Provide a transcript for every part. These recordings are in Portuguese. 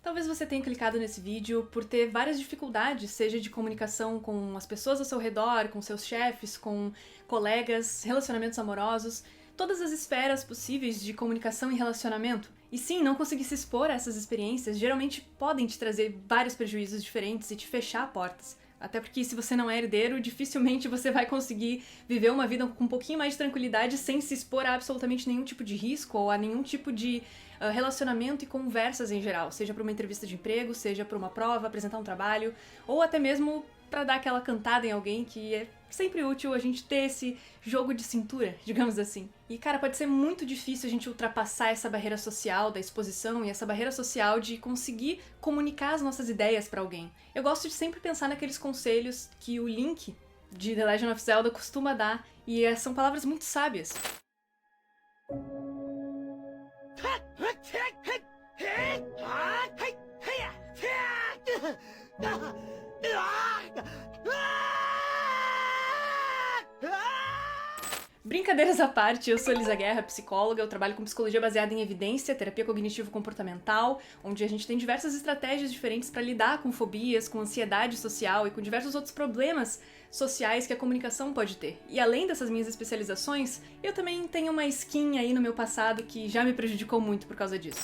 Talvez você tenha clicado nesse vídeo por ter várias dificuldades, seja de comunicação com as pessoas ao seu redor, com seus chefes, com colegas, relacionamentos amorosos, todas as esferas possíveis de comunicação e relacionamento. E sim, não conseguir se expor a essas experiências geralmente podem te trazer vários prejuízos diferentes e te fechar portas. Até porque se você não é herdeiro, dificilmente você vai conseguir viver uma vida com um pouquinho mais de tranquilidade sem se expor a absolutamente nenhum tipo de risco ou a nenhum tipo de relacionamento e conversas em geral, seja para uma entrevista de emprego, seja para uma prova, apresentar um trabalho, ou até mesmo para dar aquela cantada em alguém, que é sempre útil a gente ter esse jogo de cintura, digamos assim. E cara, pode ser muito difícil a gente ultrapassar essa barreira social da exposição e essa barreira social de conseguir comunicar as nossas ideias para alguém. Eu gosto de sempre pensar naqueles conselhos que o Link de The Legend of Zelda costuma dar, e são palavras muito sábias. Brincadeiras à parte, eu sou Elisa Guerra, psicóloga, eu trabalho com psicologia baseada em evidência, terapia cognitivo-comportamental, onde a gente tem diversas estratégias diferentes para lidar com fobias, com ansiedade social e com diversos outros problemas sociais que a comunicação pode ter. E além dessas minhas especializações, eu também tenho uma skin aí no meu passado que já me prejudicou muito por causa disso.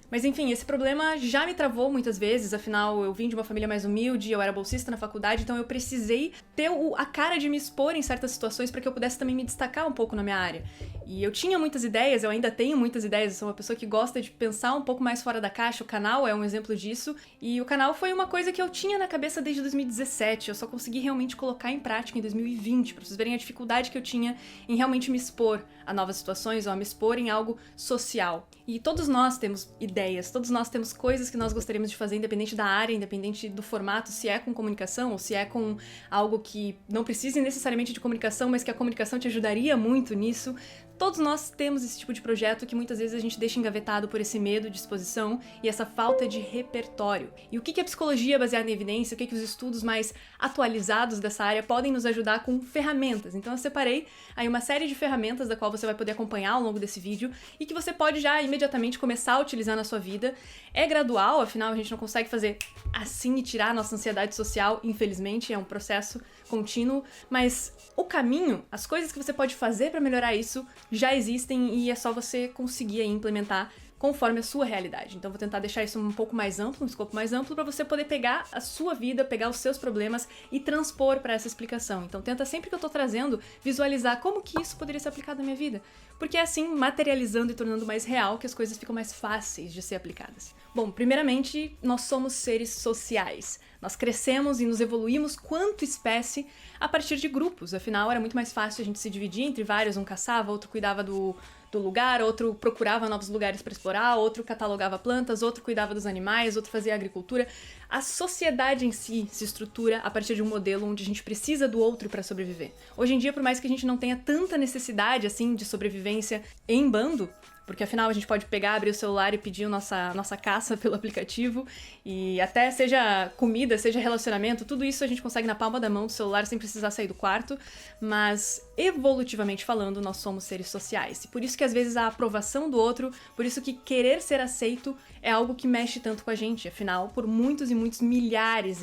Mas enfim, esse problema já me travou muitas vezes, afinal eu vim de uma família mais humilde, eu era bolsista na faculdade, então eu precisei ter a cara de me expor em certas situações para que eu pudesse também me destacar um pouco na minha área. E eu tinha muitas ideias, eu ainda tenho muitas ideias, eu sou uma pessoa que gosta de pensar um pouco mais fora da caixa, o canal é um exemplo disso, e o canal foi uma coisa que eu tinha na cabeça desde 2017, eu só consegui realmente colocar em prática em 2020, para vocês verem a dificuldade que eu tinha em realmente me expor a novas situações ou a me expor em algo social. E todos nós temos ideias, todos nós temos coisas que nós gostaríamos de fazer, independente da área, independente do formato, se é com comunicação ou se é com algo que não precise necessariamente de comunicação, mas que a comunicação te ajudaria muito nisso. Todos nós temos esse tipo de projeto que muitas vezes a gente deixa engavetado por esse medo de exposição e essa falta de repertório. E o que a psicologia baseada em evidência, o que os estudos mais atualizados dessa área podem nos ajudar com ferramentas. Então eu separei aí uma série de ferramentas da qual você vai poder acompanhar ao longo desse vídeo e que você pode já imediatamente começar a utilizar na sua vida. É gradual, afinal a gente não consegue fazer assim e tirar a nossa ansiedade social, infelizmente, é um processo contínuo, mas o caminho, as coisas que você pode fazer para melhorar isso já existem e é só você conseguir aí implementar conforme a sua realidade. Então vou tentar deixar isso um pouco mais amplo, um escopo mais amplo, para você poder pegar a sua vida, pegar os seus problemas e transpor para essa explicação. Então tenta sempre que eu tô trazendo, visualizar como que isso poderia ser aplicado na minha vida. Porque é assim, materializando e tornando mais real, que as coisas ficam mais fáceis de ser aplicadas. Bom, primeiramente, nós somos seres sociais. Nós crescemos e nos evoluímos quanto espécie a partir de grupos. Afinal, era muito mais fácil a gente se dividir entre vários. Um caçava, outro cuidava do lugar, outro procurava novos lugares para explorar, outro catalogava plantas, outro cuidava dos animais, outro fazia agricultura. A sociedade em si se estrutura a partir de um modelo onde a gente precisa do outro para sobreviver. Hoje em dia, por mais que a gente não tenha tanta necessidade assim de sobrevivência em bando, porque afinal a gente pode pegar, abrir o celular e pedir nossa caça pelo aplicativo, e até seja comida, seja relacionamento, tudo isso a gente consegue na palma da mão do celular sem precisar sair do quarto, mas evolutivamente falando, nós somos seres sociais. E por isso que às vezes a aprovação do outro, por isso que querer ser aceito é algo que mexe tanto com a gente. Afinal, por muitos e muitos milhares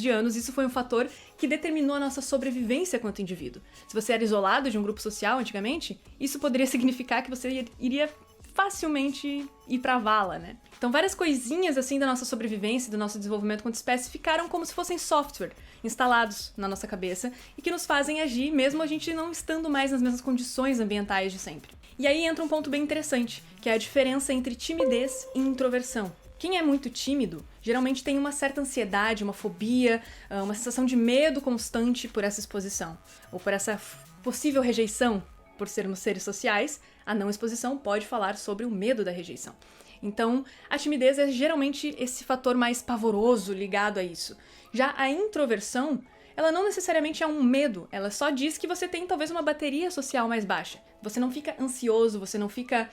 de anos, isso foi um fator que determinou a nossa sobrevivência quanto indivíduo. Se você era isolado de um grupo social antigamente, isso poderia significar que você iria facilmente ir pra vala, né? Então várias coisinhas assim da nossa sobrevivência, do nosso desenvolvimento quanto espécie ficaram como se fossem software instalados na nossa cabeça e que nos fazem agir mesmo a gente não estando mais nas mesmas condições ambientais de sempre. E aí entra um ponto bem interessante, que é a diferença entre timidez e introversão. Quem é muito tímido geralmente tem uma certa ansiedade, uma fobia, uma sensação de medo constante por essa exposição, ou por essa possível rejeição. Por sermos seres sociais, a não exposição pode falar sobre o medo da rejeição. Então, a timidez é geralmente esse fator mais pavoroso ligado a isso. Já a introversão, ela não necessariamente é um medo, ela só diz que você tem talvez uma bateria social mais baixa. Você não fica ansioso, você não fica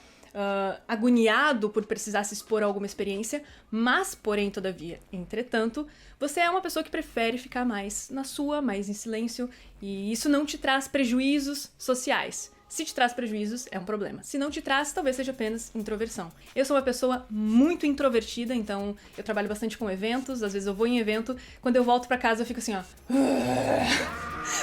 agoniado por precisar se expor a alguma experiência, mas, porém, todavia, entretanto, você é uma pessoa que prefere ficar mais na sua, mais em silêncio, e isso não te traz prejuízos sociais. Se te traz prejuízos, é um problema. Se não te traz, talvez seja apenas introversão. Eu sou uma pessoa muito introvertida, então eu trabalho bastante com eventos, às vezes eu vou em evento, quando eu volto pra casa eu fico assim, ó...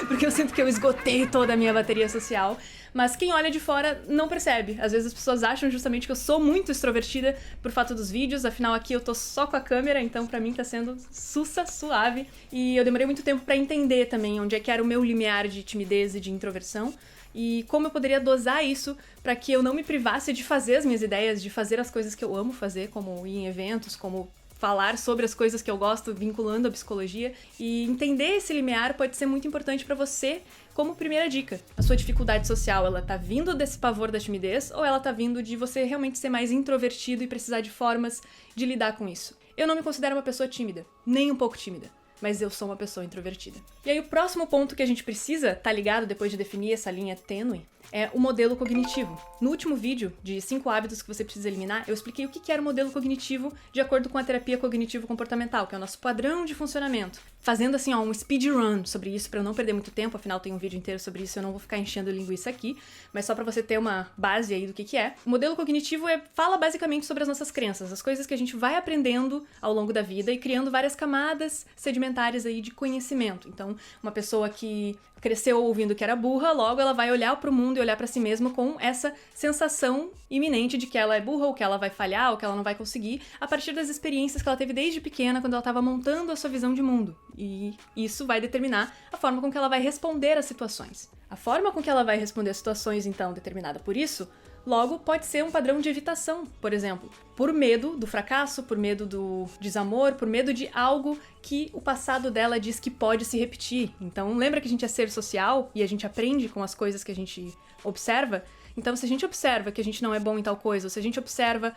porque eu sinto que eu esgotei toda a minha bateria social. Mas quem olha de fora não percebe. Às vezes as pessoas acham justamente que eu sou muito extrovertida por fato dos vídeos, afinal aqui eu tô só com a câmera, então pra mim tá sendo suave. E eu demorei muito tempo pra entender também onde é que era o meu limiar de timidez e de introversão, e como eu poderia dosar isso pra que eu não me privasse de fazer as minhas ideias, de fazer as coisas que eu amo fazer, como ir em eventos, como falar sobre as coisas que eu gosto, vinculando a psicologia. E entender esse limiar pode ser muito importante pra você como primeira dica. A sua dificuldade social, ela tá vindo desse pavor da timidez ou ela tá vindo de você realmente ser mais introvertido e precisar de formas de lidar com isso? Eu não me considero uma pessoa tímida, nem um pouco tímida, mas eu sou uma pessoa introvertida. E aí o próximo ponto que a gente precisa tá ligado depois de definir essa linha tênue é o modelo cognitivo. No último vídeo de 5 hábitos que você precisa eliminar, eu expliquei o que era o modelo cognitivo de acordo com a terapia cognitivo-comportamental, que é o nosso padrão de funcionamento. Fazendo assim, ó, um speedrun sobre isso pra eu não perder muito tempo, afinal tem um vídeo inteiro sobre isso, eu não vou ficar enchendo linguiça aqui, mas só pra você ter uma base aí do que é. O modelo cognitivo fala basicamente sobre as nossas crenças, as coisas que a gente vai aprendendo ao longo da vida e criando várias camadas sedimentares aí de conhecimento. Então, uma pessoa que cresceu ouvindo que era burra, logo ela vai olhar pro mundo e olhar pra si mesma com essa sensação iminente de que ela é burra, ou que ela vai falhar, ou que ela não vai conseguir, a partir das experiências que ela teve desde pequena, quando ela estava montando a sua visão de mundo. E isso vai determinar a forma com que ela vai responder às situações. A forma com que ela vai responder às situações, então, determinada por isso, logo pode ser um padrão de evitação, por exemplo, por medo do fracasso, por medo do desamor, por medo de algo que o passado dela diz que pode se repetir. Então, lembra que a gente é ser social e a gente aprende com as coisas que a gente observa? Então, se a gente observa que a gente não é bom em tal coisa, ou se a gente observa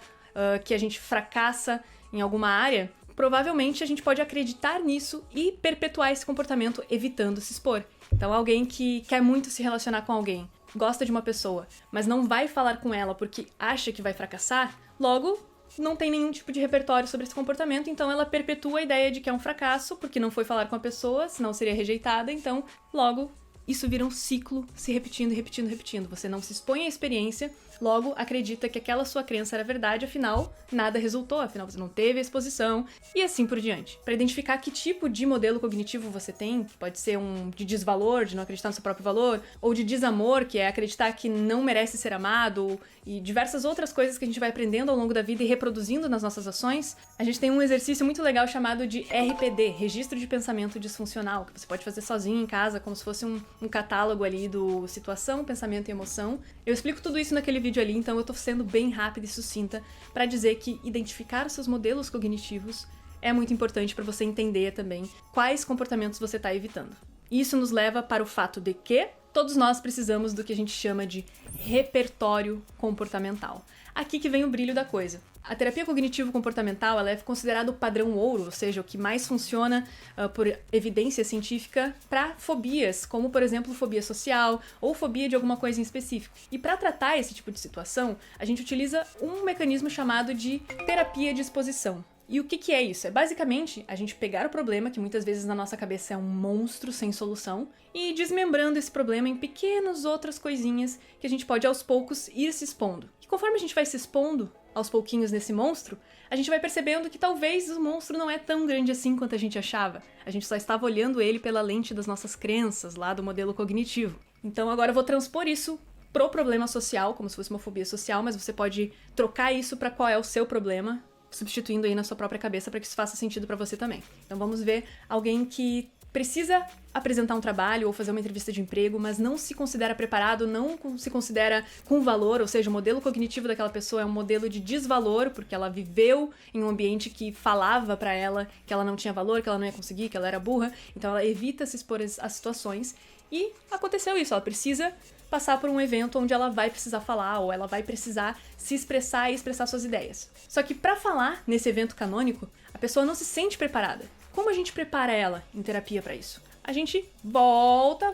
que a gente fracassa em alguma área, provavelmente a gente pode acreditar nisso e perpetuar esse comportamento evitando se expor. Então, alguém que quer muito se relacionar com alguém, gosta de uma pessoa, mas não vai falar com ela porque acha que vai fracassar, logo não tem nenhum tipo de repertório sobre esse comportamento, então ela perpetua a ideia de que é um fracasso porque não foi falar com a pessoa, senão seria rejeitada, então logo isso vira um ciclo se repetindo, repetindo, repetindo. Você não se expõe à experiência, logo acredita que aquela sua crença era verdade, afinal nada resultou, afinal você não teve a exposição e assim por diante. Para identificar que tipo de modelo cognitivo você tem, que pode ser um de desvalor, de não acreditar no seu próprio valor, ou de desamor, que é acreditar que não merece ser amado, e diversas outras coisas que a gente vai aprendendo ao longo da vida e reproduzindo nas nossas ações, a gente tem um exercício muito legal chamado de RPD, Registro de Pensamento Disfuncional, que você pode fazer sozinho em casa, como se fosse um catálogo ali do situação, pensamento e emoção. Eu explico tudo isso naquele vídeo ali, então eu tô sendo bem rápida e sucinta para dizer que identificar os seus modelos cognitivos é muito importante para você entender também quais comportamentos você tá evitando. Isso nos leva para o fato de que todos nós precisamos do que a gente chama de repertório comportamental. Aqui que vem o brilho da coisa. A terapia cognitivo-comportamental ela é considerada o padrão ouro, ou seja, o que mais funciona por evidência científica para fobias, como por exemplo fobia social ou fobia de alguma coisa em específico. E para tratar esse tipo de situação, a gente utiliza um mecanismo chamado de terapia de exposição. E o que é isso? É basicamente a gente pegar o problema, que muitas vezes na nossa cabeça é um monstro sem solução, e ir desmembrando esse problema em pequenas outras coisinhas que a gente pode aos poucos ir se expondo. E conforme a gente vai se expondo aos pouquinhos nesse monstro, a gente vai percebendo que talvez o monstro não é tão grande assim quanto a gente achava. A gente só estava olhando ele pela lente das nossas crenças, lá do modelo cognitivo. Então agora eu vou transpor isso pro problema social, como se fosse uma fobia social, mas você pode trocar isso para qual é o seu problema, substituindo aí na sua própria cabeça para que isso faça sentido para você também. Então vamos ver alguém que precisa apresentar um trabalho ou fazer uma entrevista de emprego, mas não se considera preparado, não se considera com valor, ou seja, o modelo cognitivo daquela pessoa é um modelo de desvalor, porque ela viveu em um ambiente que falava para ela que ela não tinha valor, que ela não ia conseguir, que ela era burra, então ela evita se expor às situações. E aconteceu isso, ela precisa passar por um evento onde ela vai precisar falar, ou ela vai precisar se expressar e expressar suas ideias. Só que para falar nesse evento canônico, a pessoa não se sente preparada. Como a gente prepara ela em terapia para isso? A gente volta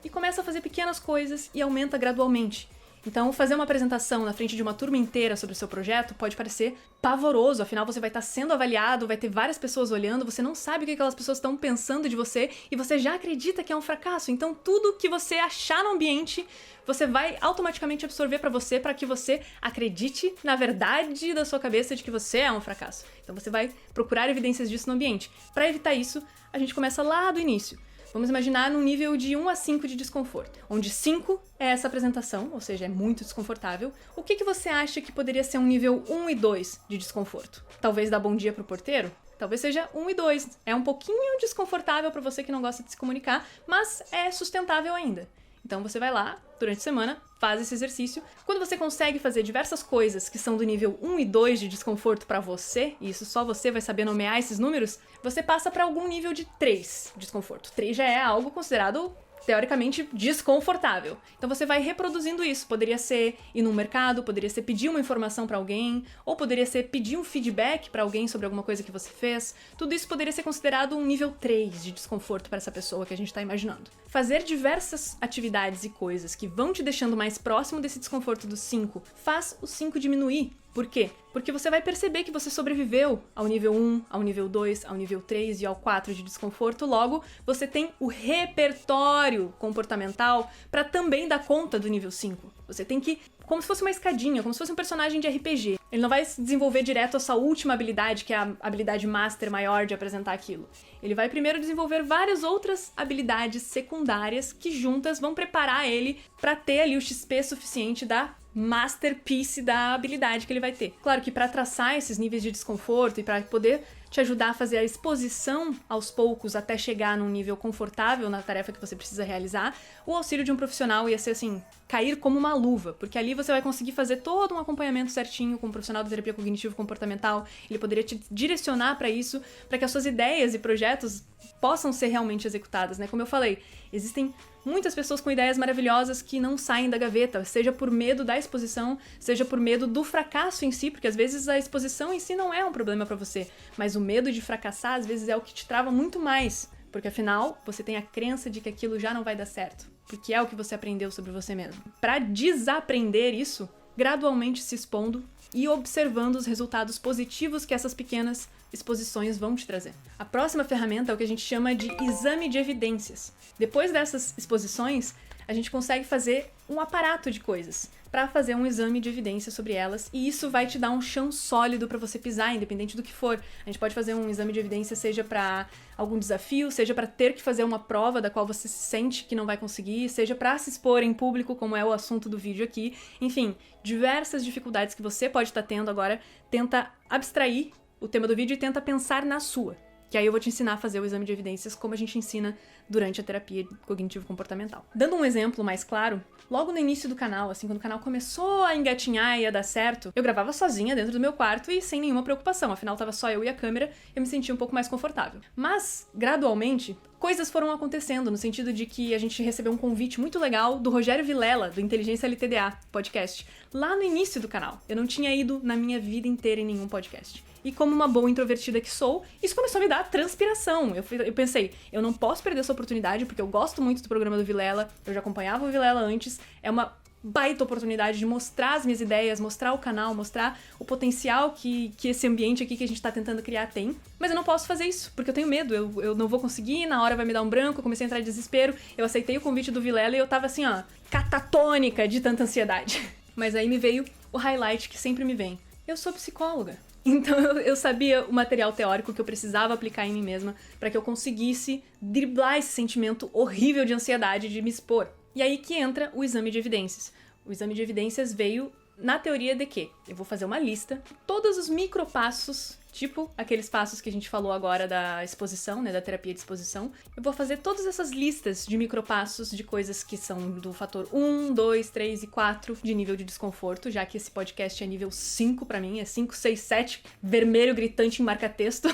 e começa a fazer pequenas coisas e aumenta gradualmente. Então, fazer uma apresentação na frente de uma turma inteira sobre o seu projeto pode parecer pavoroso, afinal você vai estar sendo avaliado, vai ter várias pessoas olhando, você não sabe o que aquelas pessoas estão pensando de você e você já acredita que é um fracasso. Então, tudo que você achar no ambiente, você vai automaticamente absorver pra você para que você acredite na verdade da sua cabeça de que você é um fracasso. Então, você vai procurar evidências disso no ambiente. Para evitar isso, a gente começa lá do início. Vamos imaginar num nível de 1 a 5 de desconforto, onde 5 é essa apresentação, ou seja, é muito desconfortável. O que você acha que poderia ser um nível 1 e 2 de desconforto? Talvez dar bom dia pro porteiro? Talvez seja 1 e 2. É um pouquinho desconfortável para você que não gosta de se comunicar, mas é sustentável ainda. Então você vai lá, durante a semana, faz esse exercício. Quando você consegue fazer diversas coisas que são do nível 1 e 2 de desconforto pra você, e isso só você vai saber nomear esses números, você passa pra algum nível de 3 de desconforto. 3 já é algo considerado teoricamente desconfortável. Então você vai reproduzindo isso. Poderia ser ir num mercado, poderia ser pedir uma informação pra alguém, ou poderia ser pedir um feedback pra alguém sobre alguma coisa que você fez. Tudo isso poderia ser considerado um nível 3 de desconforto para essa pessoa que a gente tá imaginando. Fazer diversas atividades e coisas que vão te deixando mais próximo desse desconforto do 5 faz o 5 diminuir. Por quê? Porque você vai perceber que você sobreviveu ao nível 1, ao nível 2, ao nível 3 e ao 4 de desconforto, logo você tem o repertório comportamental para também dar conta do nível 5. Você tem que, como se fosse uma escadinha, como se fosse um personagem de RPG. Ele não vai se desenvolver direto a sua última habilidade, que é a habilidade master maior de apresentar aquilo. Ele vai primeiro desenvolver várias outras habilidades secundárias que juntas vão preparar ele para ter ali o XP suficiente da masterpiece da habilidade que ele vai ter. Claro que para traçar esses níveis de desconforto e para poder te ajudar a fazer a exposição aos poucos até chegar num nível confortável na tarefa que você precisa realizar, o auxílio de um profissional ia ser assim, cair como uma luva, porque ali você vai conseguir fazer todo um acompanhamento certinho com um profissional de terapia cognitivo-comportamental, ele poderia te direcionar para isso, para que as suas ideias e projetos possam ser realmente executadas, né? Como eu falei, existem muitas pessoas com ideias maravilhosas que não saem da gaveta, seja por medo da exposição, seja por medo do fracasso em si, porque às vezes a exposição em si não é um problema pra você, mas o medo de fracassar às vezes é o que te trava muito mais, porque afinal você tem a crença de que aquilo já não vai dar certo, porque é o que você aprendeu sobre você mesmo. Pra desaprender isso, gradualmente se expondo e observando os resultados positivos que essas pequenas exposições vão te trazer. A próxima ferramenta é o que a gente chama de exame de evidências. Depois dessas exposições, a gente consegue fazer um aparato de coisas para fazer um exame de evidência sobre elas, e isso vai te dar um chão sólido para você pisar, independente do que for. A gente pode fazer um exame de evidência seja para algum desafio, seja para ter que fazer uma prova da qual você se sente que não vai conseguir, seja para se expor em público, como é o assunto do vídeo aqui. Enfim, diversas dificuldades que você pode estar tendo agora, tenta abstrair o tema do vídeo e tenta pensar na sua. Que aí eu vou te ensinar a fazer o exame de evidências como a gente ensina durante a terapia cognitivo-comportamental. Dando um exemplo mais claro, logo no início do canal, assim, quando o canal começou a engatinhar e a dar certo, eu gravava sozinha dentro do meu quarto e sem nenhuma preocupação, afinal tava só eu e a câmera, eu me sentia um pouco mais confortável. Mas, gradualmente, coisas foram acontecendo, no sentido de que a gente recebeu um convite muito legal do Rogério Vilela, do Inteligência LTDA podcast, lá no início do canal. Eu não tinha ido na minha vida inteira em nenhum podcast. E como uma boa introvertida que sou, isso começou a me dar transpiração. Eu pensei, eu não posso perder essa oportunidade, porque eu gosto muito do programa do Vilela, eu já acompanhava o Vilela antes, é uma baita oportunidade de mostrar as minhas ideias, mostrar o canal, mostrar o potencial que esse ambiente aqui que a gente tá tentando criar tem. Mas eu não posso fazer isso, porque eu tenho medo, eu não vou conseguir, na hora vai me dar um branco, eu comecei a entrar em desespero, eu aceitei o convite do Vilela e eu tava assim, ó, catatônica de tanta ansiedade. Mas aí me veio o highlight que sempre me vem. Eu sou psicóloga. Então eu sabia o material teórico que eu precisava aplicar em mim mesma para que eu conseguisse driblar esse sentimento horrível de ansiedade de me expor. E aí que entra o exame de evidências. O exame de evidências veio na teoria de que eu vou fazer uma lista, todos os micropassos, tipo aqueles passos que a gente falou agora da exposição, né, da terapia de exposição. Eu vou fazer todas essas listas de micropassos de coisas que são do fator 1, 2, 3 e 4 de nível de desconforto, já que esse podcast é nível 5 pra mim, é 5, 6, 7, vermelho gritante em marca-texto.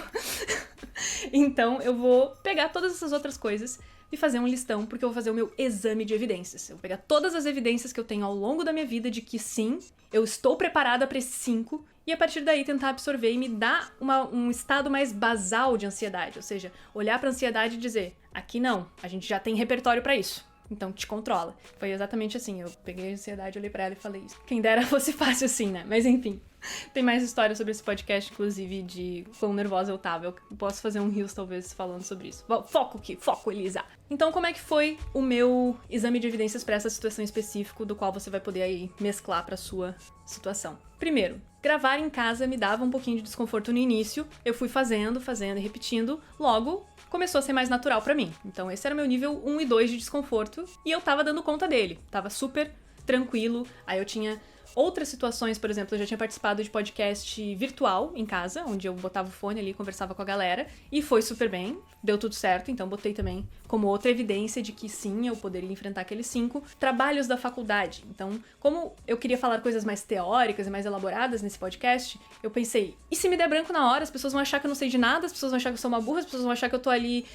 Então eu vou pegar todas essas outras coisas e fazer um listão, porque eu vou fazer o meu exame de evidências. Eu vou pegar todas as evidências que eu tenho ao longo da minha vida de que sim, eu estou preparada para esses 5, e a partir daí tentar absorver e me dar um estado mais basal de ansiedade, ou seja, olhar para a ansiedade e dizer, aqui não, a gente já tem repertório para isso. Então te controla. Foi exatamente assim, eu peguei a ansiedade, olhei pra ela e falei isso. Quem dera fosse fácil assim, né? Mas enfim. Tem mais histórias sobre esse podcast, inclusive, de quão nervosa eu tava. Eu posso fazer um reels, talvez, falando sobre isso. Foco aqui, foco, Elisa! Então, como é que foi o meu exame de evidências pra essa situação específica, do qual você vai poder aí mesclar pra sua situação? Primeiro, gravar em casa me dava um pouquinho de desconforto no início. Eu fui fazendo e repetindo. Logo, começou a ser mais natural pra mim. Então, esse era o meu nível 1 e 2 de desconforto. E eu tava dando conta dele. Tava super tranquilo. Aí eu tinha outras situações, por exemplo, eu já tinha participado de podcast virtual em casa, onde eu botava o fone ali e conversava com a galera, e foi super bem, deu tudo certo, então botei também como outra evidência de que sim, eu poderia enfrentar aqueles 5 trabalhos da faculdade. Então, como eu queria falar coisas mais teóricas e mais elaboradas nesse podcast, eu pensei, e se me der branco na hora, as pessoas vão achar que eu não sei de nada, as pessoas vão achar que eu sou uma burra, as pessoas vão achar que eu tô ali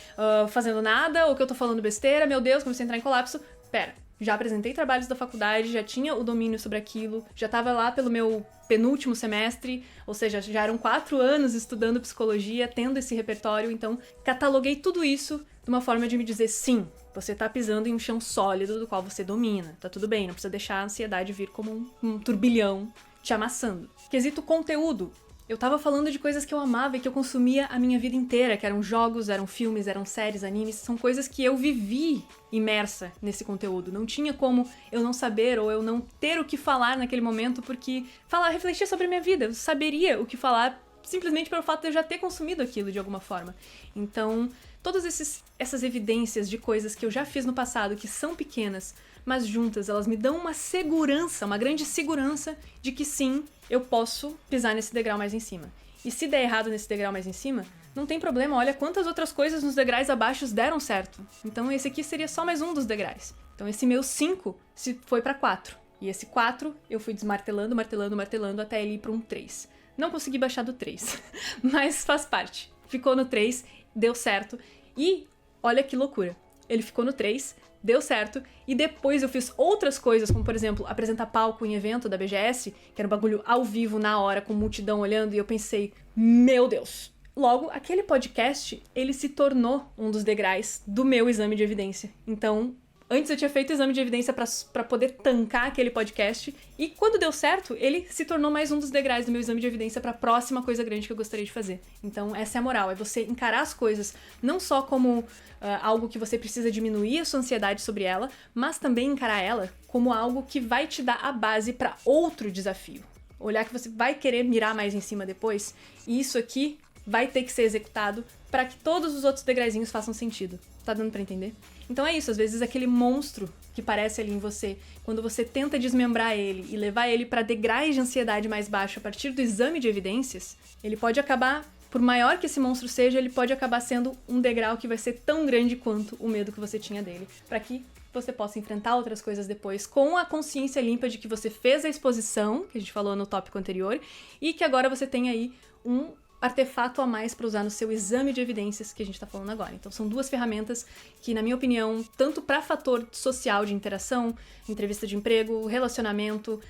fazendo nada, ou que eu tô falando besteira, meu Deus, comecei a entrar em colapso. Pera, já apresentei trabalhos da faculdade, já tinha o domínio sobre aquilo, já tava lá pelo meu penúltimo semestre, ou seja, já eram 4 anos estudando psicologia, tendo esse repertório, então cataloguei tudo isso de uma forma de me dizer, sim, você tá pisando em um chão sólido do qual você domina, tá tudo bem, não precisa deixar a ansiedade vir como um turbilhão te amassando. Quesito conteúdo. Eu tava falando de coisas que eu amava e que eu consumia a minha vida inteira, que eram jogos, eram filmes, eram séries, animes, são coisas que eu vivi imersa nesse conteúdo. Não tinha como eu não saber ou eu não ter o que falar naquele momento, porque refletir sobre a minha vida, eu saberia o que falar simplesmente pelo fato de eu já ter consumido aquilo de alguma forma. Então, todas essas evidências de coisas que eu já fiz no passado, que são pequenas, mas juntas elas me dão uma segurança, uma grande segurança de que sim, eu posso pisar nesse degrau mais em cima. E se der errado nesse degrau mais em cima, não tem problema, olha quantas outras coisas nos degraus abaixo deram certo. Então esse aqui seria só mais um dos degraus. Então esse meu 5 foi pra 4. E esse 4 eu fui desmartelando, martelando até ele ir pra um 3. Não consegui baixar do 3, mas faz parte. Ficou no 3, deu certo. E olha que loucura. Ele ficou no 3, deu certo, e depois eu fiz outras coisas, como por exemplo, apresentar palco em evento da BGS, que era um bagulho ao vivo, na hora, com multidão olhando, e eu pensei, meu Deus! Logo, aquele podcast, ele se tornou um dos degraus do meu exame de evidência. Então, antes eu tinha feito o exame de evidência pra poder tancar aquele podcast, e quando deu certo, ele se tornou mais um dos degraus do meu exame de evidência pra próxima coisa grande que eu gostaria de fazer. Então essa é a moral, é você encarar as coisas não só como algo que você precisa diminuir a sua ansiedade sobre ela, mas também encarar ela como algo que vai te dar a base pra outro desafio. Olhar que você vai querer mirar mais em cima depois, e isso aqui vai ter que ser executado para que todos os outros degraizinhos façam sentido. Tá dando pra entender? Então é isso, às vezes aquele monstro que parece ali em você, quando você tenta desmembrar ele e levar ele pra degraus de ansiedade mais baixo a partir do exame de evidências, ele pode acabar, por maior que esse monstro seja, ele pode acabar sendo um degrau que vai ser tão grande quanto o medo que você tinha dele, para que você possa enfrentar outras coisas depois com a consciência limpa de que você fez a exposição, que a gente falou no tópico anterior, e que agora você tem aí um artefato a mais para usar no seu exame de evidências que a gente tá falando agora. Então são 2 ferramentas que, na minha opinião, tanto para fator social de interação, entrevista de emprego, relacionamento,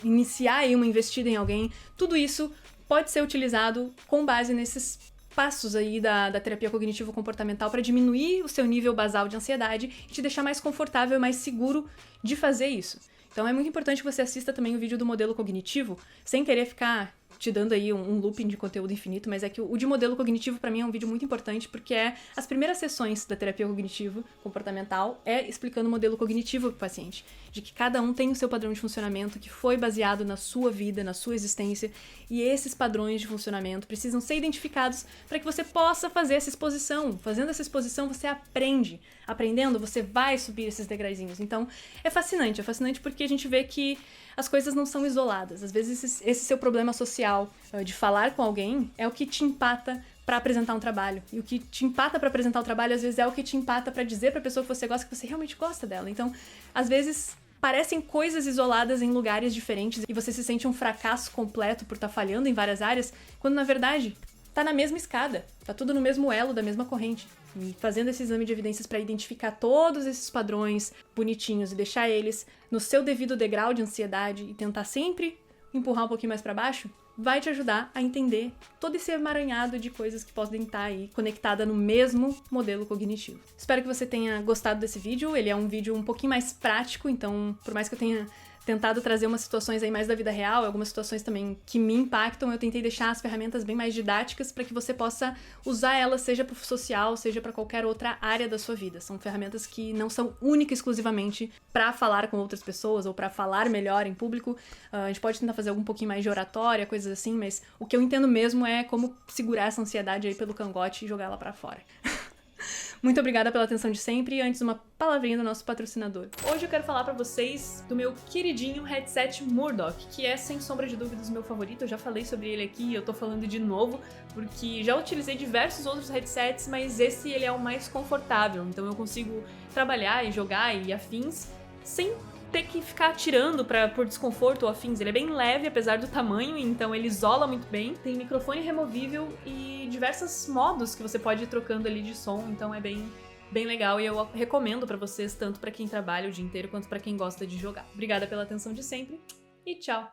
iniciar aí uma investida em alguém, tudo isso pode ser utilizado com base nesses passos aí da terapia cognitivo-comportamental para diminuir o seu nível basal de ansiedade e te deixar mais confortável e mais seguro de fazer isso. Então é muito importante que você assista também o vídeo do modelo cognitivo, sem querer ficar te dando aí um looping de conteúdo infinito, mas é que o de modelo cognitivo pra mim é um vídeo muito importante, porque as primeiras sessões da terapia cognitivo-comportamental explicando o modelo cognitivo pro paciente, de que cada um tem o seu padrão de funcionamento que foi baseado na sua vida, na sua existência, e esses padrões de funcionamento precisam ser identificados para que você possa fazer essa exposição. Fazendo essa exposição, você aprende. Aprendendo, você vai subir esses degraizinhos. Então, é fascinante porque a gente vê que as coisas não são isoladas. Às vezes esse seu problema social de falar com alguém é o que te empata para apresentar um trabalho. E o que te empata para apresentar o trabalho, às vezes, é o que te empata para dizer pra pessoa que você gosta, que você realmente gosta dela. Então, às vezes, parecem coisas isoladas em lugares diferentes e você se sente um fracasso completo por estar falhando em várias áreas, quando, na verdade, tá na mesma escada. Tá tudo no mesmo elo da mesma corrente. E fazendo esse exame de evidências para identificar todos esses padrões bonitinhos e deixar eles no seu devido degrau de ansiedade e tentar sempre empurrar um pouquinho mais para baixo, vai te ajudar a entender todo esse emaranhado de coisas que podem estar aí conectada no mesmo modelo cognitivo. Espero que você tenha gostado desse vídeo. Ele é um vídeo um pouquinho mais prático, então por mais que eu tenha tentado trazer umas situações aí mais da vida real, algumas situações também que me impactam, eu tentei deixar as ferramentas bem mais didáticas para que você possa usar elas, seja para o social, seja para qualquer outra área da sua vida. São ferramentas que não são únicas exclusivamente para falar com outras pessoas ou para falar melhor em público. A gente pode tentar fazer algum pouquinho mais de oratória, coisas assim, mas o que eu entendo mesmo é como segurar essa ansiedade aí pelo cangote e jogar ela para fora. Muito obrigada pela atenção de sempre e antes uma palavrinha do nosso patrocinador. Hoje eu quero falar pra vocês do meu queridinho headset Murdoch, que é sem sombra de dúvidas o meu favorito. Eu já falei sobre ele aqui e eu tô falando de novo, porque já utilizei diversos outros headsets, mas esse ele é o mais confortável, então eu consigo trabalhar e jogar e afins sem ter que ficar tirando por desconforto ou afins. Ele é bem leve, apesar do tamanho, então ele isola muito bem. Tem microfone removível e diversos modos que você pode ir trocando ali de som, então é bem legal e eu recomendo pra vocês, tanto pra quem trabalha o dia inteiro quanto pra quem gosta de jogar. Obrigada pela atenção de sempre e tchau!